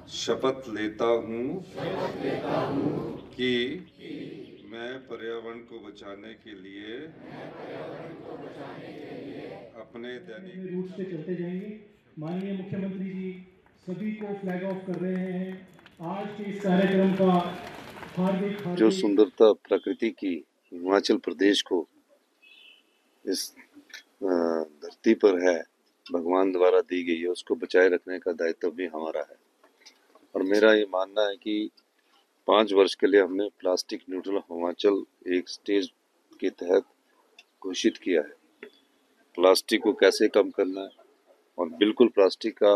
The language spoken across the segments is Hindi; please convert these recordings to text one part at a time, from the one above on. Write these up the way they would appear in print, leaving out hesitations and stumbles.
शपथ लेता हूँ कि मैं पर्यावरण को बचाने के लिए अपने दैनिक रूट से चलते जाएंगे। माननीय मुख्यमंत्री जी सभी को फ्लैग ऑफ कर रहे हैं। आज के इस कार्यक्रम का हार्दिक जो सुंदरता प्रकृति की हिमाचल प्रदेश को इस धरती पर है, भगवान द्वारा दी गई है, उसको बचाए रखने का दायित्व भी हमारा है। और मेरा ये मानना है कि 5 वर्ष के लिए हमने प्लास्टिक न्यूट्रल हिमाचल एक स्टेज के तहत घोषित किया है। प्लास्टिक को कैसे कम करना है और बिल्कुल प्लास्टिक का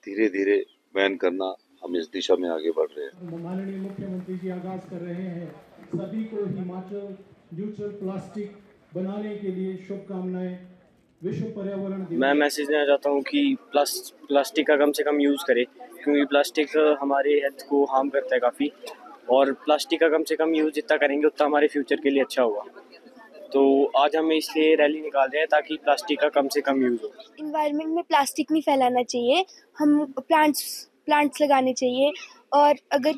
धीरे धीरे बैन करना, हम इस दिशा में आगे बढ़ रहे हैं। माननीय मुख्यमंत्री जी आगाज कर रहे हैं। सभी को हिमाचल न्यूट्रल प्लास्टिक बनाने के लिए शुभकामनाएं। विश्व पर्यावरण दिवस। मैं मैसेज देना चाहता हूँ कि प्लास्टिक का कम से कम यूज़ करें, क्योंकि प्लास्टिक हमारे हेल्थ को हार्म करता है काफ़ी, और प्लास्टिक का कम से कम यूज़ जितना करेंगे उतना हमारे फ्यूचर के लिए अच्छा होगा। तो आज हम इसलिए रैली निकाल रहे हैं ताकि प्लास्टिक का कम से कम यूज़ हो। इन्वायरमेंट में प्लास्टिक नहीं फैलाना चाहिए, हम प्लांट्स लगाने चाहिए। और अगर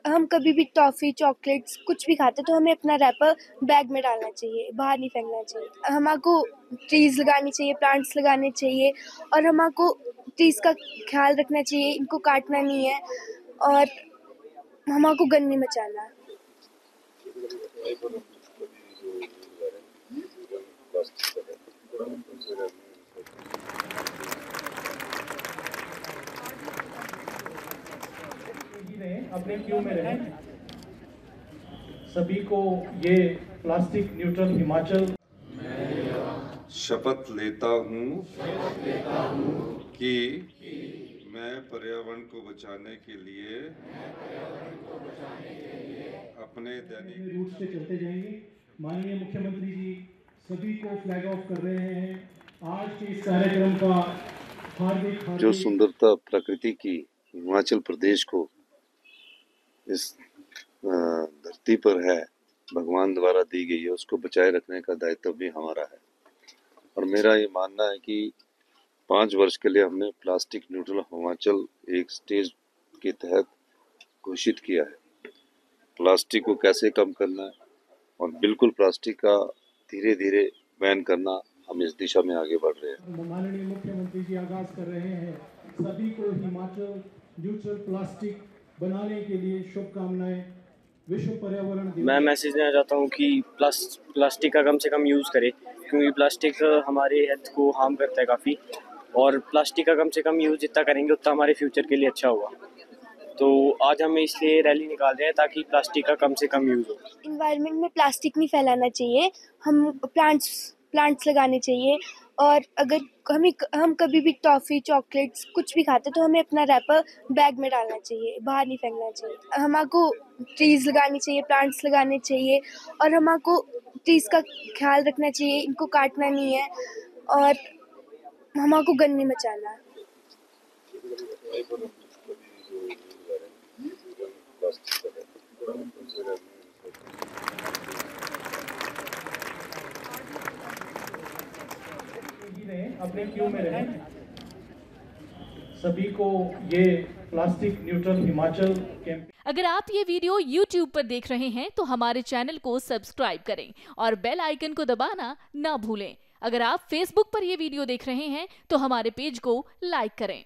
हम कभी भी टॉफ़ी चॉकलेट्स कुछ भी खाते तो हमें अपना रैपर बैग में डालना चाहिए, बाहर नहीं फेंकना चाहिए। हमको ट्रीज़ लगानी चाहिए, प्लांट्स लगाने चाहिए, और हमको ट्रीज़ का ख्याल रखना चाहिए, इनको काटना नहीं है और हमको गंद नहीं मचाना है। अपने क्यू में रहें। सभी को ये प्लास्टिक न्यूट्रल हिमाचल शपथ लेता हूँ कि मैं पर्यावरण को बचाने के लिए अपने दैनिक रूट से चलते जाएंगे। माननीय मुख्यमंत्री जी सभी को फ्लैग ऑफ कर रहे हैं। आज के इस कार्यक्रम का हार्दिक जो सुंदरता प्रकृति की हिमाचल प्रदेश को इस धरती पर है, भगवान द्वारा दी गई है, उसको बचाए रखने का दायित्व भी हमारा है। और मेरा ये मानना है कि 5 वर्ष के लिए हमने प्लास्टिक न्यूट्रल हिमाचल एक स्टेज के तहत घोषित किया है। प्लास्टिक को कैसे कम करना है और बिल्कुल प्लास्टिक का धीरे धीरे बैन करना, हम इस दिशा में आगे बढ़ रहे हैं। माननीय मुख्यमंत्री जी आगाज कर रहे हैं। सभी को हिमाचल न्यूट्रल प्लास्टिक बनाने के लिए शुभकामनाएं। विश्व पर्यावरण दिवस। मैं मैसेज देना चाहता हूँ कि प्लास्टिक का कम से कम यूज़ करें, क्योंकि प्लास्टिक हमारे हेल्थ को हार्म करता है काफ़ी, और प्लास्टिक का कम से कम यूज़ जितना करेंगे उतना हमारे फ्यूचर के लिए अच्छा होगा। तो आज हम इसलिए रैली निकाल रहे हैं ताकि प्लास्टिक का कम से कम यूज़ हो। इन्वायरमेंट में प्लास्टिक नहीं फैलाना चाहिए, हम प्लांट्स लगाने चाहिए। और अगर हम कभी भी टॉफ़ी चॉकलेट्स कुछ भी खाते तो हमें अपना रैपर बैग में डालना चाहिए, बाहर नहीं फेंकना चाहिए। हमको ट्रीज़ लगानी चाहिए, प्लांट्स लगाने चाहिए, और हमको ट्रीज़ का ख्याल रखना चाहिए, इनको काटना नहीं है और हमको गंद नहीं मचाना है। अपने क्यू में रहें। सभी को ये प्लास्टिक न्यूट्रल हिमाचल कैंपेन। अगर आप ये वीडियो YouTube पर देख रहे हैं तो हमारे चैनल को सब्सक्राइब करें और बेल आइकन को दबाना ना भूलें। अगर आप Facebook पर ये वीडियो देख रहे हैं तो हमारे पेज को लाइक करें।